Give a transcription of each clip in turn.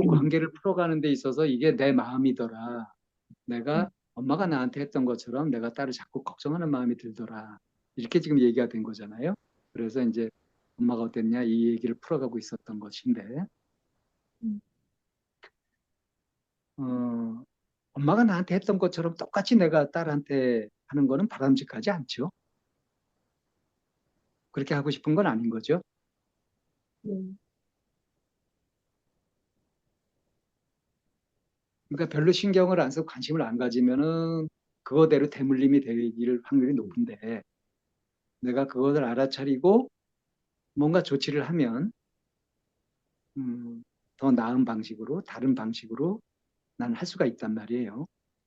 관계를 풀어가는 데 있어서 이게 내 마음이더라. 내가 엄마가 나한테 했던 것처럼 내가 딸을 자꾸 걱정하는 마음이 들더라. 이렇게 지금 얘기가 된 거잖아요. 그래서 이제 엄마가 어땠냐 이 얘기를 풀어가고 있었던 것인데, 어, 엄마가 나한테 했던 것처럼 똑같이 내가 딸한테 하는 거는 바람직하지 않죠. 그렇게 하고 싶은 건 아닌 거죠. 네. 그러니까 별로 신경을 안 쓰고 관심을 안 가지면은 그거대로 대물림이 될 확률이 높은데, 내가 그것을 알아차리고 뭔가 조치를 하면 음, 더 나은 방식으로, 다른 방식으로 난 할 수가 있단 말이에요.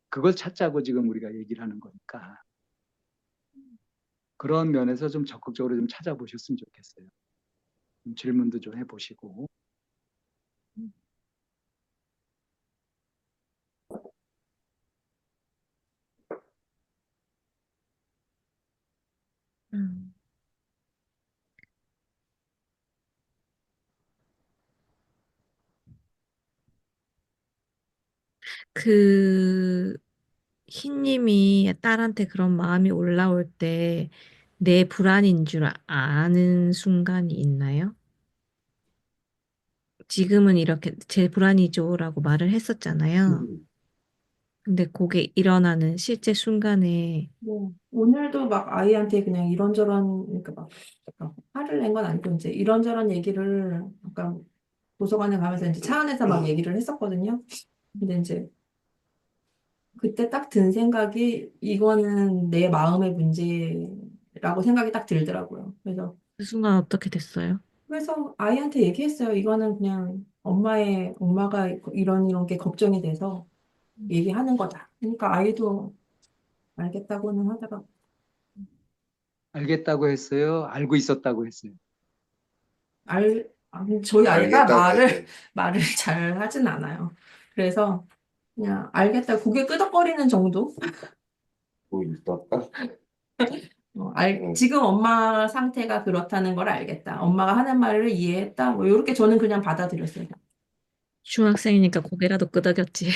그걸 찾자고 지금 우리가 얘기를 하는 거니까. 그런 면에서 좀 적극적으로 좀 찾아보셨으면 좋겠어요. 질문도 좀 해보시고. 음. 그 흰님이 딸한테 그런 마음이 올라올 때 내 불안인 줄 아는 순간이 있나요? 지금은 이렇게 제 불안이죠라고 말을 했었잖아요. 근데 그게 일어나는 실제 순간에 뭐, 오늘도 막 아이한테 그냥 이런저런, 그러니까 막, 약간 화를 낸 건 아니고, 이제 이런저런 얘기를, 약간 도서관에 가면서 이제 차 안에서 막 얘기를 했었거든요. 근데 이제 그때 딱 든 생각이, 이거는 내 마음의 문제라고 생각이 딱 들더라고요. 그 순간 어떻게 됐어요? 그래서 아이한테 얘기했어요. 이거는 그냥 엄마가 이런 게 걱정이 돼서 얘기하는 거다. 그러니까 아이도 알겠다고는 하더라고요. 알겠다고 했어요? 알고 있었다고 했어요? 아니, 저희 아이가 알겠다고 했어요. 말을 잘 하진 않아요. 그래서 그냥 알겠다. 고개 끄덕거리는 정도? 뭐 있었까? 응. 지금 엄마 상태가 그렇다는 걸 알겠다. 엄마가 하는 말을 이해했다. 뭐, 이렇게 저는 그냥 받아들였어요. 중학생이니까 고개라도 끄덕였지.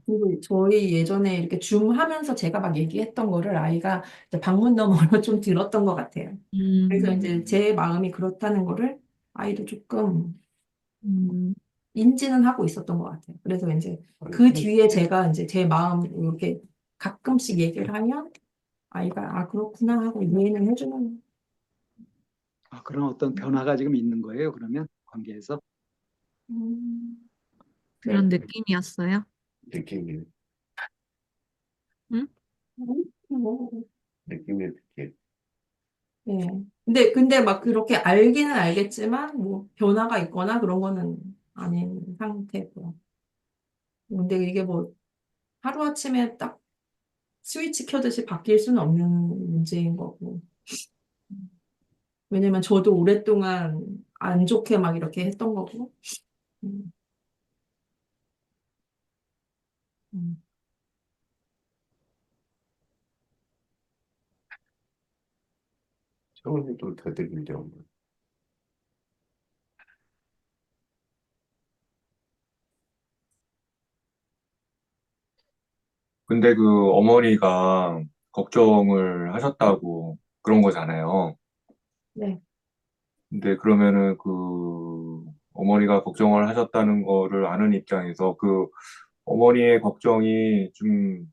그리고 저희 예전에 이렇게 줌 하면서 제가 막 얘기했던 거를 아이가 이제 방문 너머로 좀 들었던 것 같아요. 그래서 음, 이제 제 마음이 그렇다는 거를 아이도 조금 음, 인지는 하고 있었던 것 같아요. 그래서 이제 아니, 그 뒤에 제가 이제 제 마음 이렇게 가끔씩 얘기를 하면 아이가 아, 그렇구나 하고 이해는 해주는. 아, 그런 어떤 변화가 지금 있는 거예요, 그러면 관계에서? 네. 그런 느낌이었어요. 느낌이, 응? 뭐, 느낌이 느낌. 네. 근데 막 그렇게 알기는 알겠지만 뭐 변화가 있거나 그런 거는 아닌 상태고요. 근데 이게 뭐 하루아침에 딱 스위치 켜듯이 바뀔 수는 없는 문제인 거고. 왜냐면 저도 오랫동안 안 좋게 막 이렇게 했던 거고. 음, 음. 성은이도 되들긴데, 엄마. 근데 그 어머니가 걱정을 하셨다고 그런 거잖아요. 네. 근데 그러면은 그 어머니가 걱정을 하셨다는 거를 아는 입장에서 그 어머니의 걱정이 좀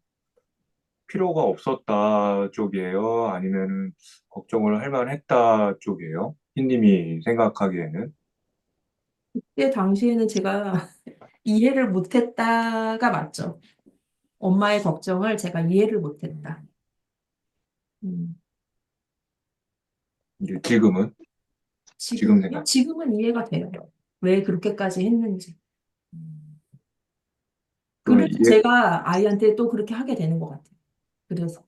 필요가 없었다 쪽이에요? 아니면은 걱정을 할 만했다 쪽이에요? 흰님이 생각하기에는? 그때 당시에는 제가 이해를 못했다가 맞죠. 엄마의 걱정을 제가 이해를 못했다. 음. 이제 지금은? 지금 지금요? 생각. 지금은 이해가 돼요. 왜 그렇게까지 했는지. 그러면 그래서 얘, 제가 아이한테 또 그렇게 하게 되는 것 같아요. 그래서.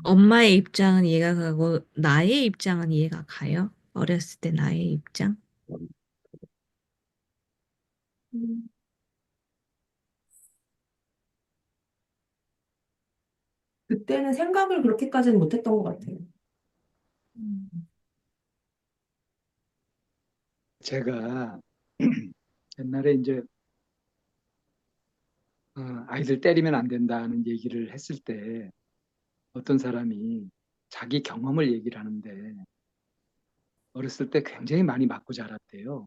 엄마의 입장은 이해가 가고 나의 입장은 이해가 가요? 어렸을 때 나의 입장? 음. 그때는 생각을 그렇게까지는 못했던 것 같아요. 제가 옛날에 이제 아이들 때리면 안 된다는 얘기를 했을 때 어떤 사람이 자기 경험을 얘기를 하는데 어렸을 때 굉장히 많이 맞고 자랐대요.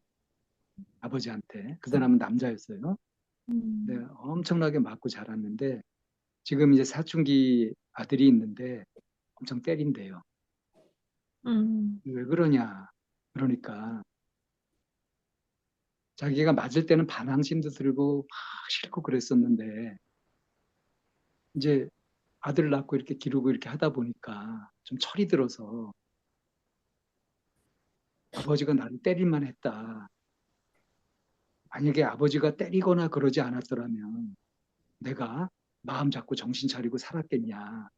아버지한테. 그 사람은 남자였어요. 근데 엄청나게 맞고 자랐는데 지금 이제 사춘기 아들이 있는데 엄청 때린대요. 음, 왜 그러냐? 그러니까 자기가 맞을 때는 반항심도 들고 막 싫고 그랬었는데 이제 아들 낳고 이렇게 기르고 이렇게 하다 보니까 좀 철이 들어서 아버지가 나를 때릴만 했다. 만약에 아버지가 때리거나 그러지 않았더라면 내가 마음 잡고 정신 차리고 살았겠냐.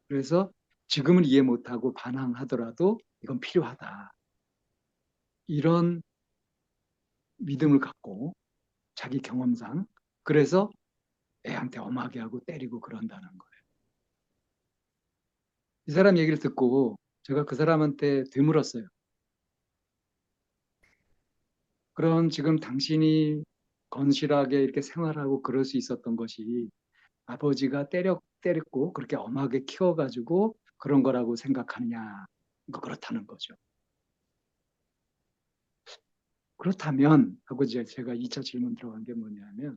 그래서 지금은 이해 못하고 반항하더라도 이건 필요하다. 이런 믿음을 갖고 자기 경험상 그래서 애한테 엄하게 하고 때리고 그런다는 거예요. 이 사람 얘기를 듣고 제가 그 사람한테 되물었어요. 그럼 지금 당신이 건실하게 이렇게 생활하고 그럴 수 있었던 것이 아버지가 때렸고 그렇게 엄하게 키워가지고 그런 거라고 생각하느냐. 그렇다는 거죠. 그렇다면 하고 이제 제가 2차 질문 들어간 게 뭐냐면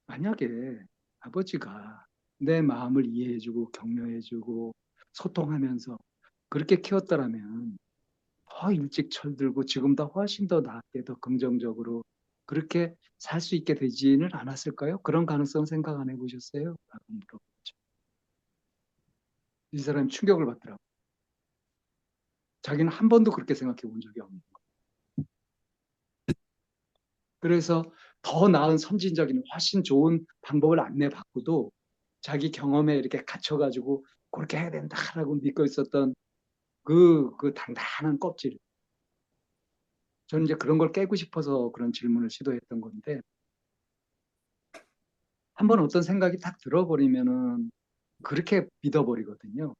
만약에 아버지가 내 마음을 이해해주고 격려해주고 소통하면서 그렇게 키웠더라면 더 일찍 철들고 지금보다 훨씬 더 낫게 더 긍정적으로 그렇게 살 수 있게 되지는 않았을까요? 그런 가능성 생각 안 해보셨어요? 라고 물어봤죠. 이 사람이 충격을 받더라고요. 자기는 한 번도 그렇게 생각해 본 적이 없는 거예요. 그래서 더 나은 선진적인 훨씬 좋은 방법을 안내받고도 자기 경험에 이렇게 갇혀가지고 그렇게 해야 된다라고 믿고 있었던 그 단단한 껍질. 저는 이제 그런 걸 깨고 싶어서 그런 질문을 시도했던 건데 한번 어떤 생각이 딱 들어버리면은 그렇게 믿어버리거든요.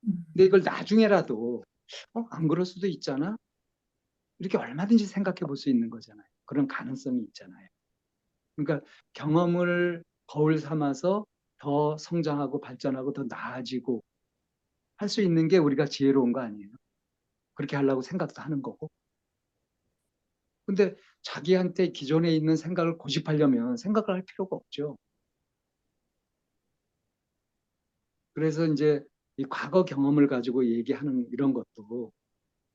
근데 이걸 나중에라도 안 그럴 수도 있잖아. 이렇게 얼마든지 생각해 볼 수 있는 거잖아요. 그런 가능성이 있잖아요. 그러니까 경험을 거울 삼아서 더 성장하고 발전하고 더 나아지고 할 수 있는 게 우리가 지혜로운 거 아니에요? 그렇게 하려고 생각도 하는 거고. 근데 자기한테 기존에 있는 생각을 고집하려면 생각을 할 필요가 없죠. 그래서 이제 이 과거 경험을 가지고 얘기하는 이런 것도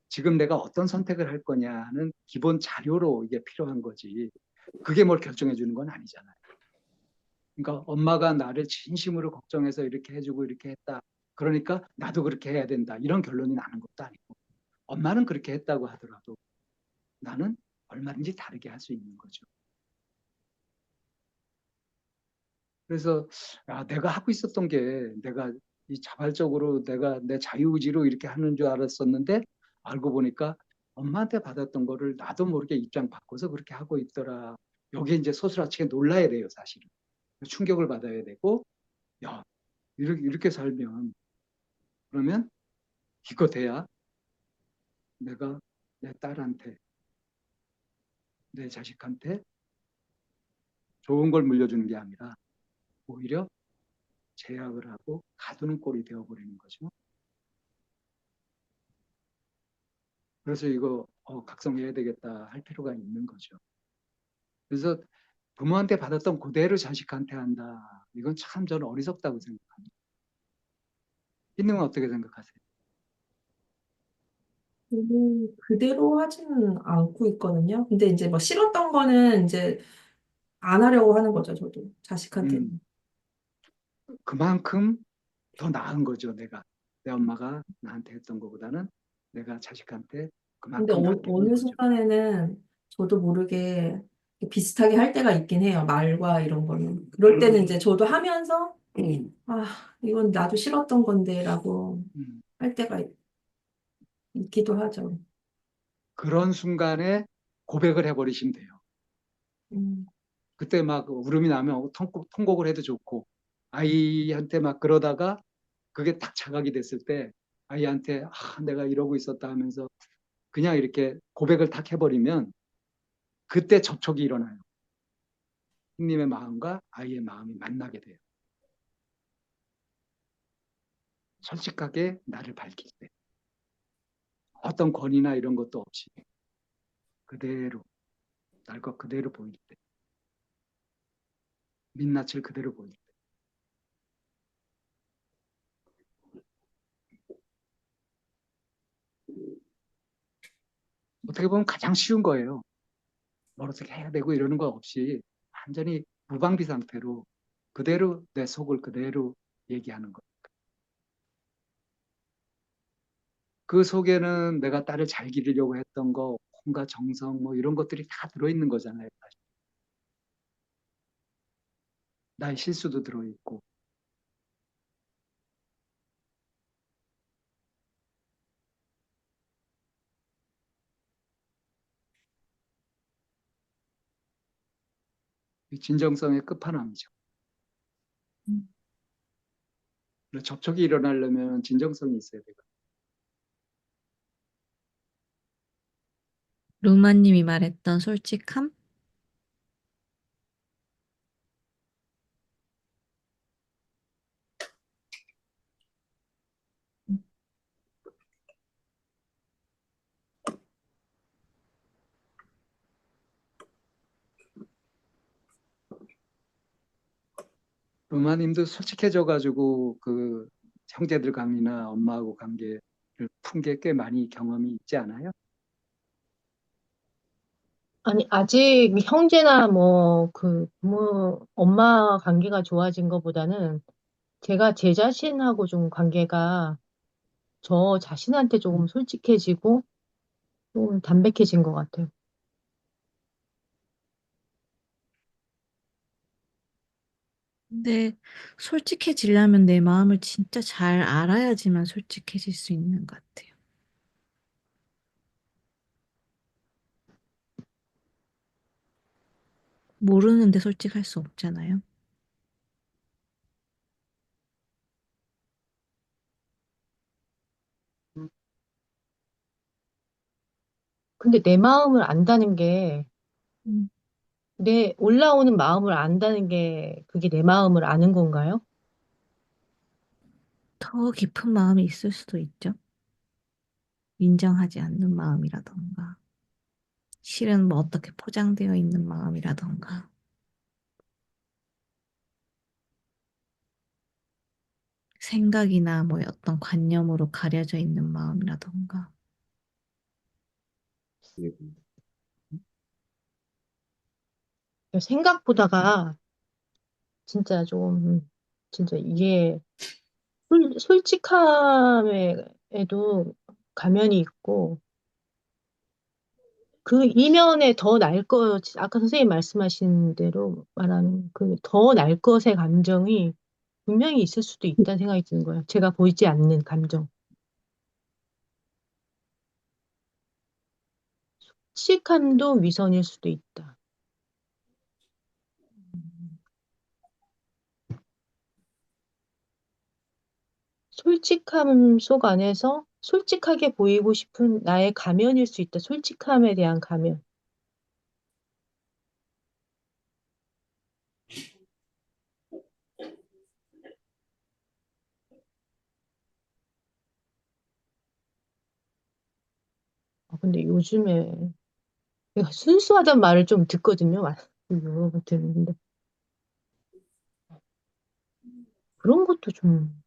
지금 내가 어떤 선택을 할 거냐는 기본 자료로 이게 필요한 거지. 그게 뭘 결정해 주는 건 아니잖아요. 그러니까 엄마가 나를 진심으로 걱정해서 이렇게 해주고 이렇게 했다. 그러니까 나도 그렇게 해야 된다. 이런 결론이 나는 것도 아니고 엄마는 그렇게 했다고 하더라도 나는 얼마든지 다르게 할 수 있는 거죠. 그래서 내가 하고 있었던 게 내가 이 자발적으로 내가 내 자유의지로 이렇게 하는 줄 알았었는데 알고 보니까 엄마한테 받았던 거를 나도 모르게 입장 바꿔서 그렇게 하고 있더라. 여기에 이제 소스라치게 놀라야 돼요, 사실은. 충격을 받아야 되고, 야, 이렇게 살면 그러면 이거 돼야 내가 내 딸한테, 내 자식한테 좋은 걸 물려주는 게 아니라 오히려 제약을 하고 가두는 꼴이 되어버리는 거죠. 그래서 이거 각성해야 되겠다 할 필요가 있는 거죠. 그래서 부모한테 받았던 그대로 자식한테 한다. 이건 참 저는 어리석다고 생각합니다. 흰님은 어떻게 생각하세요? 그대로 하지는 않고 있거든요. 근데 이제 뭐 싫었던 거는 이제 안 하려고 하는 거죠, 저도. 자식한테는. 음, 그만큼 더 나은 거죠, 내가. 내 엄마가 나한테 했던 것보다는 내가 자식한테 근데 그만큼 바뀌는 어느 거죠. 순간에는 저도 모르게 비슷하게 할 때가 있긴 해요. 말과 이런 거는. 그럴 때는 이제 저도 하면서, 아, 이건 나도 싫었던 건데라고 음, 할 때가 있기도 하죠. 그런 순간에 고백을 해버리시면 돼요. 음, 그때 막 울음이 나면 통곡을 해도 좋고 아이한테 막 그러다가 그게 딱 자각이 됐을 때 아이한테 내가 이러고 있었다 하면서 그냥 이렇게 고백을 탁 해버리면 그때 접촉이 일어나요. 형님의 마음과 아이의 마음이 만나게 돼요. 솔직하게 나를 밝힐 때. 어떤 권위나 이런 것도 없이 그대로 날 것 그대로 보일 때. 민낯을 그대로 보일 때. 어떻게 보면 가장 쉬운 거예요. 뭘 어떻게 해야 되고 이러는 거 없이 완전히 무방비 상태로 그대로 내 속을 그대로 얘기하는 거. 그 속에는 내가 딸을 잘 기르려고 했던 거, 온갖 정성 뭐 이런 것들이 다 들어있는 거잖아요. 나의 실수도 들어있고. 이 진정성의 끝판왕이죠. 음. 그래서 접촉이 일어나려면 진정성이 있어야 돼요. 루마님이 말했던 솔직함? 루마님도 솔직해져가지고 그 형제들 관계나 엄마하고 관계를 푼 게 꽤 많이 경험이 있지 않아요? 아니, 아직 형제나 뭐, 부모, 엄마 관계가 좋아진 것보다는 제가 제 자신하고 좀 관계가 저 자신한테 조금 솔직해지고 좀 담백해진 것 같아요. 근데 솔직해지려면 내 마음을 진짜 잘 알아야지만 솔직해질 수 있는 것 같아요. 모르는데 솔직할 수 없잖아요. 근데 내 마음을 안다는 게, 음, 내 올라오는 마음을 안다는 게 그게 내 마음을 아는 건가요? 더 깊은 마음이 있을 수도 있죠. 인정하지 않는 마음이라던가, 실은 뭐 어떻게 포장되어 있는 마음이라던가, 생각이나 뭐 어떤 관념으로 가려져 있는 마음이라던가. 예. 생각보다가 진짜 좀, 진짜 이게 솔직함에도 가면이 있고, 그 이면에 더 날 것, 아까 선생님 말씀하신 대로 말하는 그 더 날 것의 감정이 분명히 있을 수도 있다는 생각이 드는 거예요. 제가 보이지 않는 감정. 솔직함도 위선일 수도 있다. 솔직함 속 안에서 솔직하게 보이고 싶은 나의 가면일 수 있다. 솔직함에 대한 가면. 근데 요즘에 내가 순수하단 말을 좀 듣거든요. 여러 번 듣는데. 그런 것도 좀,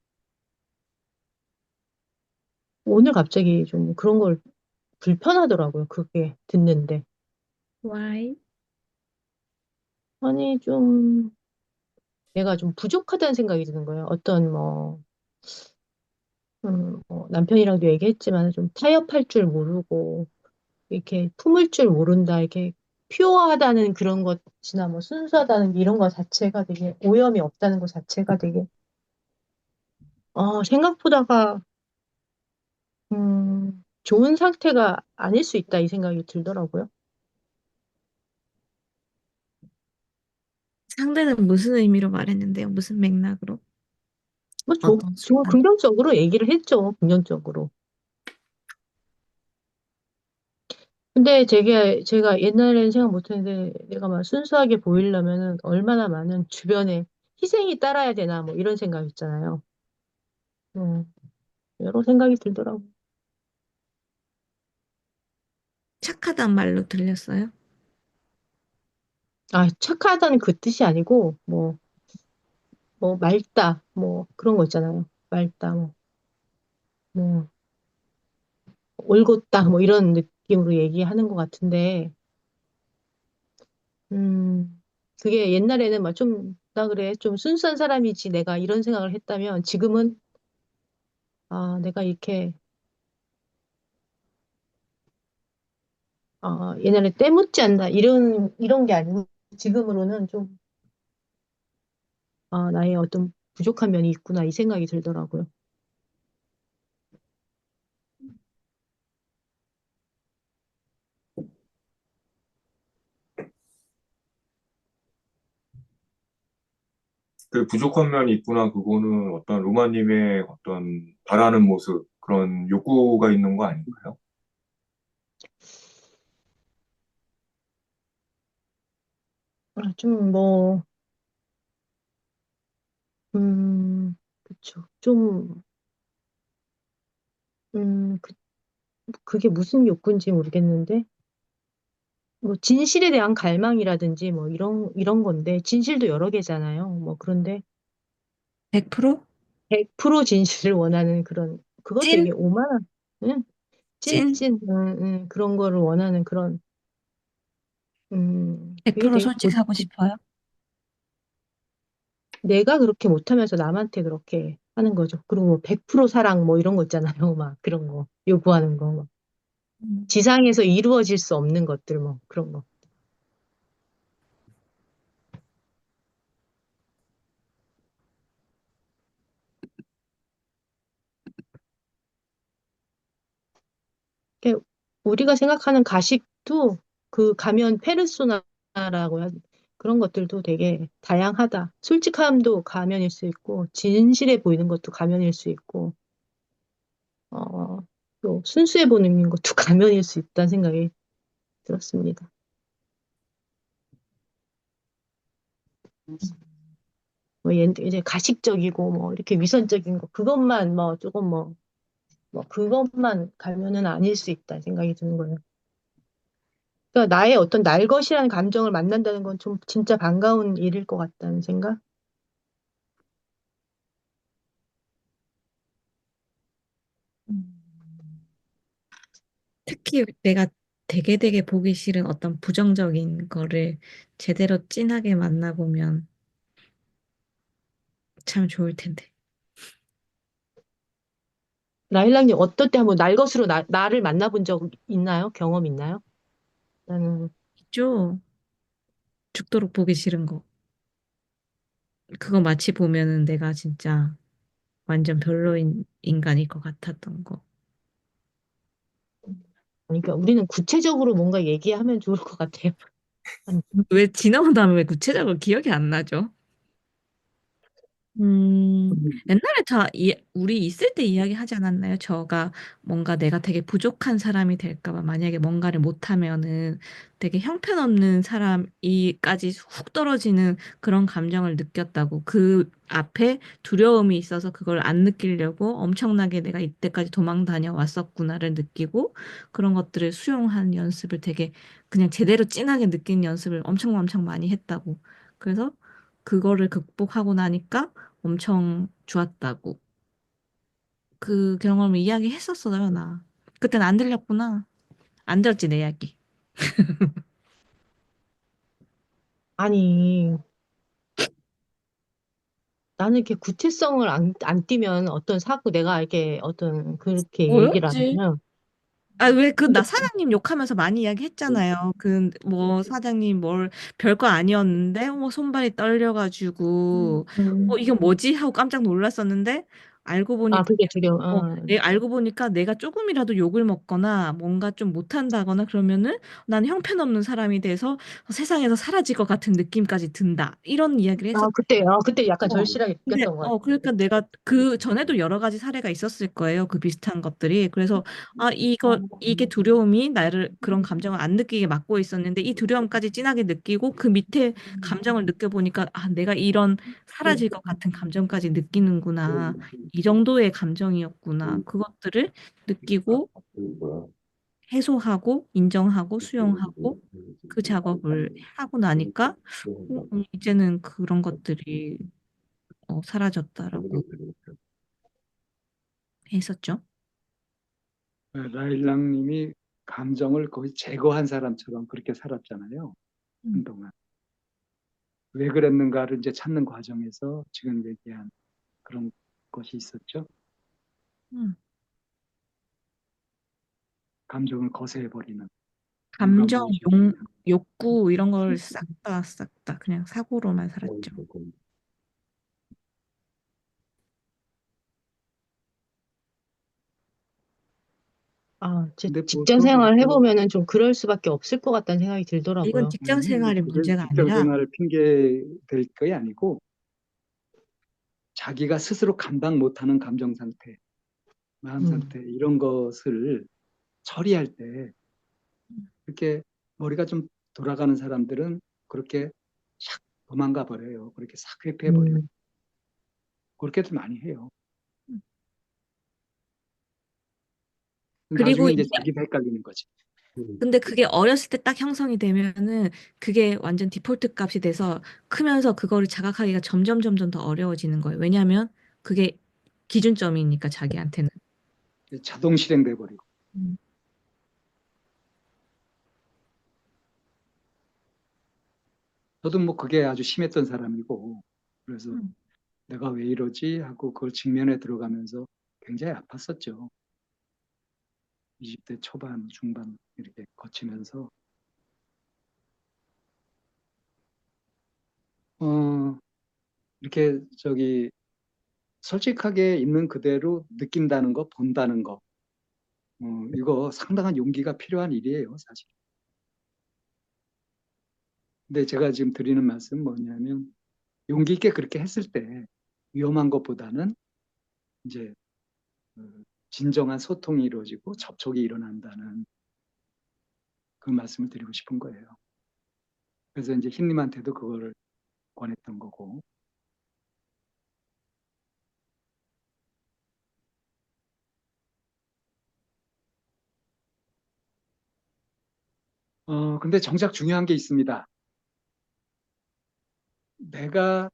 오늘 갑자기 좀 그런 걸 불편하더라고요. 그게 듣는데. Why? 아니, 좀, 내가 좀 부족하다는 생각이 드는 거예요. 어떤 뭐, 뭐 남편이랑도 얘기했지만 좀 타협할 줄 모르고, 이렇게 품을 줄 모른다, 이렇게 퓨어하다는 그런 것이나 뭐 순수하다는 이런 것 자체가 되게 오염이 없다는 것 자체가 되게, 생각보다가, 좋은 상태가 아닐 수 있다, 이 생각이 들더라고요. 상대는 무슨 의미로 말했는데요? 무슨 맥락으로? 뭐, 어떤 순간? 긍정적으로 얘기를 했죠. 긍정적으로. 근데 제가 옛날에는 생각 못 했는데, 내가 막 순수하게 보이려면은 얼마나 많은 주변에 희생이 따라야 되나, 뭐, 이런 생각 있잖아요. 음, 여러 생각이 들더라고. 착하단 말로 들렸어요? 아, 착하다는 그 뜻이 아니고, 맑다, 그런 거 있잖아요. 맑다, 뭐, 올곧다, 뭐, 이런 느낌으로 얘기하는 것 같은데, 음, 그게 옛날에는 막 좀, 나 그래, 좀 순수한 사람이지, 내가 이런 생각을 했다면, 지금은, 아, 내가 이렇게, 옛날에 때묻지 않나, 이런 게 아니고, 지금으로는 좀, 나의 어떤 부족한 면이 있구나, 이 생각이 들더라고요. 그 부족한 면이 있구나. 그거는 어떤 루마님의 어떤 바라는 모습, 그런 욕구가 있는 거 아닌가요? 좀 그쵸. 음, 그, 그게 무슨 욕구인지 모르겠는데, 진실에 대한 갈망이라든지, 이런 건데, 진실도 여러 개잖아요. 그런데, 100%? 100% 진실을 원하는 그것도 되게 찐? 오만한, 응? 찐? 그런 거를 원하는 그게 100% 되게 솔직하고 싶어요? 내가 그렇게 못하면서 남한테 그렇게 하는 거죠. 그리고 100% 사랑 이런 거 있잖아요. 막 그런 거 요구하는 거. 막. 음. 지상에서 이루어질 수 없는 것들 그런 거. 이렇게 우리가 생각하는 가식도 그 가면 페르소나라고 그런 것들도 되게 다양하다. 솔직함도 가면일 수 있고 진실해 보이는 것도 가면일 수 있고 어, 또 순수해 보이는 것도 가면일 수 있다는 생각이 들었습니다. 이제 가식적이고 이렇게 위선적인 거 그것만 조금 그것만 가면은 아닐 수 있다 생각이 드는 거예요. 그러니까 나의 어떤 날 것이라는 감정을 만난다는 건 좀 진짜 반가운 일일 것 같다는 생각? 음. 특히 내가 되게 되게 보기 싫은 어떤 부정적인 거를 제대로 진하게 만나보면 참 좋을 텐데. 라일락님 어떨 때 한번 날 것으로 나를 만나본 적 있나요? 경험 있나요? 나는 있죠? 죽도록 보기 싫은 거. 그거 마치 보면은 내가 진짜 완전 별로인 인간일 것 같았던 거. 그러니까 우리는 구체적으로 뭔가 얘기하면 좋을 것 같아요. 아니, 왜 지나고 나면 왜 구체적으로 기억이 안 나죠? 옛날에 우리 있을 때 이야기 하지 않았나요? 저가 뭔가 내가 되게 부족한 사람이 될까 봐 만약에 뭔가를 못하면은 되게 형편없는 사람이까지 훅 떨어지는 그런 감정을 느꼈다고. 그 앞에 두려움이 있어서 그걸 안 느끼려고 엄청나게 내가 이때까지 도망 다녀왔었구나를 느끼고 그런 것들을 수용하는 연습을 되게 그냥 제대로 진하게 느낀 연습을 엄청 엄청 많이 했다고. 그래서 그거를 극복하고 나니까 엄청 좋았다고. 그 경험을 이야기했었어요, 나. 그땐 안 들렸구나. 안 들었지, 내 이야기. 아니, 나는 이렇게 구체성을 안 띠면 어떤 내가 이렇게 어떤 그렇게 얘기를 뭐였지? 하면 아, 왜 나 사장님 욕하면서 많이 이야기했잖아요. 사장님 별거 아니었는데, 손발이 떨려가지고, 음, 이게 뭐지? 하고 깜짝 놀랐었는데, 알고 아, 보니까 그게 두려워. 알고 보니까 내가 조금이라도 욕을 먹거나 뭔가 좀 못한다거나 그러면은 난 형편없는 사람이 돼서 세상에서 사라질 것 같은 느낌까지 든다. 이런 이야기를 했었. 그때 약간 어. 절실하게 근데 느꼈던 것 같아요. 그러니까 내가 그 전에도 여러 가지 사례가 있었을 거예요. 그 비슷한 것들이. 그래서 이게 두려움이 나를 그런 감정을 안 느끼게 막고 있었는데 이 두려움까지 진하게 느끼고 그 밑에 감정을 느껴보니까 내가 이런 사라질 것 같은 감정까지 느끼는구나. 이 정도의 감정이었구나. 그것들을 느끼고 해소하고 인정하고 수용하고 그 작업을 하고 나니까 이제는 그런 것들이 사라졌다라고 했었죠. 라일락님이 감정을 거의 제거한 사람처럼 그렇게 살았잖아요. 한동안. 왜 그랬는가를 이제 찾는 과정에서 지금 얘기한 그런 것이 있었죠. 음. 감정을 거세해버리는 감정, 유감무의식. 욕구 이런 걸 싹 다 그냥 사고로만 살았죠. 근데 직장 보통 생활 이렇게 해보면은 좀 그럴 수밖에 없을 것 같다는 생각이 이건 들더라고요. 직장 생활의 그게 문제가 직장 아니라 생활 핑계 될 것이 아니고 자기가 스스로 감당 못하는 감정 상태, 마음 상태 이런 것을 처리할 때 그렇게 머리가 좀 돌아가는 사람들은 그렇게 샥 도망가 버려요. 그렇게 싹 회피해 버려요. 음, 그렇게도 많이 해요. 그리고 나중에 이제 자기도 헷갈리는 거지. 근데 그게 어렸을 때 딱 형성이 되면은 그게 완전 디폴트 값이 돼서 크면서 그거를 자각하기가 점점 더 어려워지는 거예요. 왜냐하면 그게 기준점이니까 자기한테는. 자동 실행돼 버리고. 음. 저도 뭐 그게 아주 심했던 사람이고 그래서 음. 내가 왜 이러지 하고 그걸 직면에 들어가면서 굉장히 아팠었죠. 20대 초반, 중반 이렇게 거치면서 이렇게 솔직하게 있는 그대로 느낀다는 거, 본다는 거, 이거 상당한 용기가 필요한 일이에요, 사실. 근데 제가 지금 드리는 말씀 뭐냐면 용기 있게 그렇게 했을 때 위험한 것보다는 이제 진정한 소통이 이루어지고 접촉이 일어난다는 그 말씀을 드리고 싶은 거예요. 그래서 이제 흰님한테도 그거를 권했던 거고. 근데 정작 중요한 게 있습니다. 내가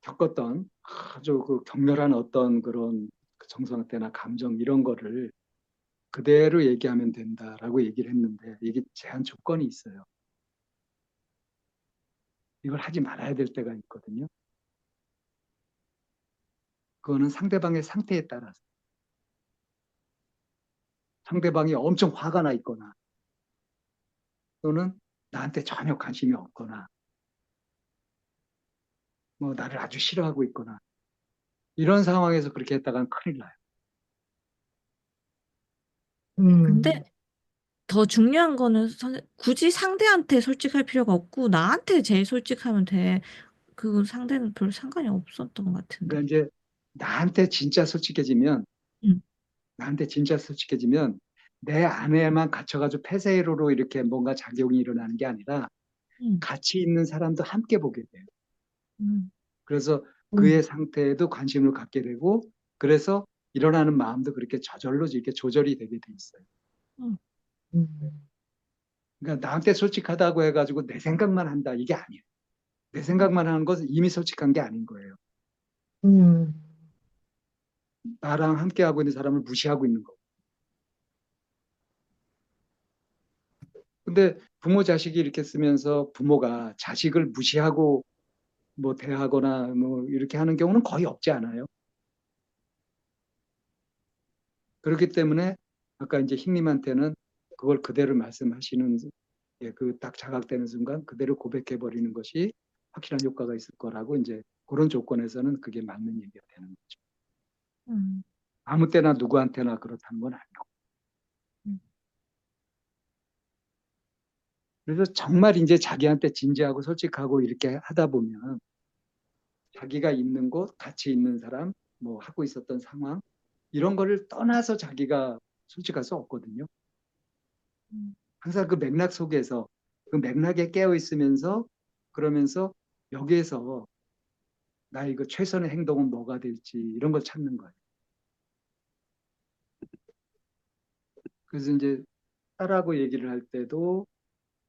겪었던 아주 그 격렬한 어떤 그런 정서나 감정 이런 거를 그대로 얘기하면 된다라고 얘기를 했는데 이게 제한 조건이 있어요. 이걸 하지 말아야 될 때가 있거든요. 그거는 상대방의 상태에 따라서 상대방이 엄청 화가 나 있거나 또는 나한테 전혀 관심이 없거나 뭐 나를 아주 싫어하고 있거나 이런 상황에서 그렇게 했다가는 큰일 나요. 근데 더 중요한 거는 굳이 상대한테 솔직할 필요가 없고 나한테 제일 솔직하면 돼. 그건 상대는 별 상관이 없었던 것 같은데. 그러니까 이제 나한테 진짜 솔직해지면 음. 나한테 진짜 솔직해지면 내 안에만 갇혀가지고 폐쇄로로 이렇게 뭔가 작용이 일어나는 게 아니라 음. 같이 있는 사람도 함께 보게 돼요. 음. 그래서 그의 상태에도 관심을 갖게 되고 그래서 일어나는 마음도 그렇게 저절로 이렇게 조절이 되게 돼 있어요. 그러니까 나한테 솔직하다고 해가지고 내 생각만 한다 이게 아니에요. 내 생각만 하는 것은 이미 솔직한 게 아닌 거예요. 나랑 함께 하고 있는 사람을 무시하고 있는 거고. 근데 부모 자식이 이렇게 쓰면서 부모가 자식을 무시하고 뭐 대하거나 뭐 이렇게 하는 경우는 거의 없지 않아요. 그렇기 때문에 아까 이제 흰님한테는 그걸 그대로 말씀하시는 그 딱 자각되는 순간 그대로 고백해 버리는 것이 확실한 효과가 있을 거라고 이제 그런 조건에서는 그게 맞는 얘기가 되는 거죠. 음. 아무 때나 누구한테나 그렇다는 건 아니고. 음. 그래서 정말 이제 자기한테 진지하고 솔직하고 이렇게 하다 보면 자기가 있는 곳, 같이 있는 사람, 뭐 하고 있었던 상황, 이런 거를 떠나서 자기가 솔직할 수 없거든요. 음. 항상 그 맥락 속에서 그 맥락에 깨어 있으면서 그러면서 여기에서 나 이거 최선의 행동은 뭐가 될지 이런 걸 찾는 거예요. 그래서 이제 딸하고 얘기를 할 때도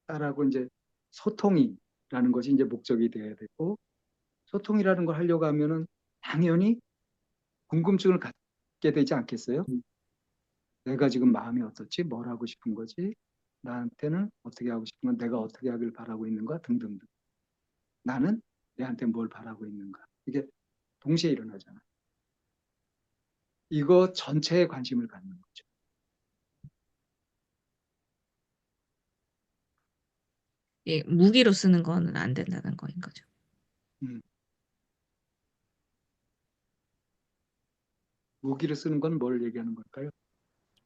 딸하고 이제 소통이라는 것이 이제 목적이 돼야 되고 소통이라는 걸 하려고 하면은 당연히 궁금증을 갖게 되지 않겠어요? 내가 지금 마음이 어떻지? 뭘 하고 싶은 거지? 나한테는 어떻게 하고 싶은 건 내가 어떻게 하길 바라고 있는가? 등등등. 나는 내한테 뭘 바라고 있는가? 이게 동시에 일어나잖아. 이거 전체에 관심을 갖는 거죠. 예, 무기로 쓰는 거는 안 된다는 거인 거죠. 음. 무기를 쓰는 건 뭘 얘기하는 걸까요?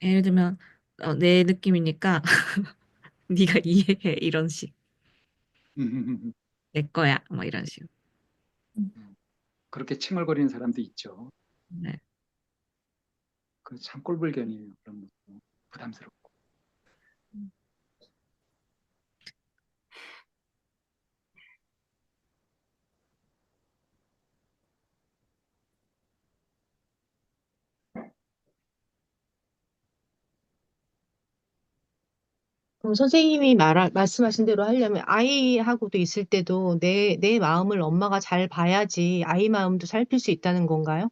예를 들면 내 느낌이니까 네가 이해해 이런 식. 내 거야 뭐 이런 식. 그렇게 칭얼거리는 사람도 있죠. 네. 그 참 꼴불견이에요. 그런 것도 부담스럽고. 그럼 선생님이 말씀하신 대로 하려면 아이하고도 있을 때도 내 마음을 엄마가 잘 봐야지 아이 마음도 살필 수 있다는 건가요?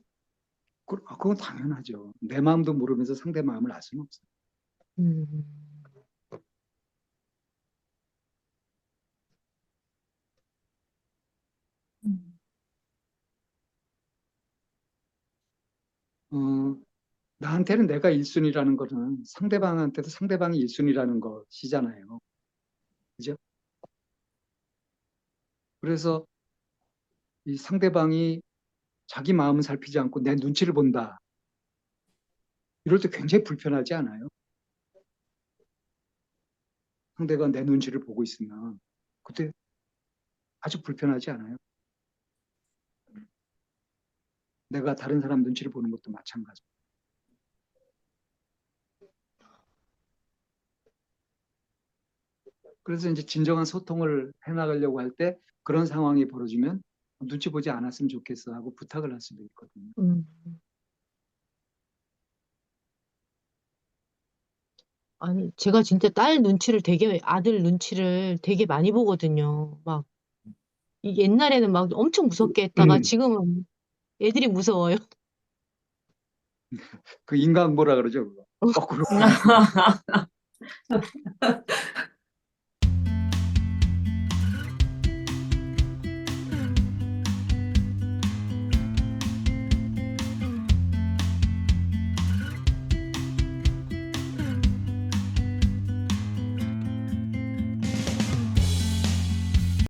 그건 당연하죠. 내 마음도 모르면서 상대 마음을 알 수는 없어요. 음, 음. 어, 나한테는 내가 1순위라는 거는 상대방한테도 상대방이 1순위라는 것이잖아요. 그죠? 그래서 이 상대방이 자기 마음을 살피지 않고 내 눈치를 본다. 이럴 때 굉장히 불편하지 않아요? 상대가 내 눈치를 보고 있으면 그때 아주 불편하지 않아요? 내가 다른 사람 눈치를 보는 것도 마찬가지. 그래서 이제 진정한 소통을 해나가려고 할 때 그런 상황이 벌어지면 눈치 보지 않았으면 좋겠어 하고 부탁을 할 수도 있거든요. 음. 아니, 제가 진짜 아들 눈치를 되게 많이 보거든요. 막, 이 옛날에는 막 엄청 무섭게 했다가 지금은 애들이 무서워요. 그 인간보라 그러죠. 그거. 거꾸로.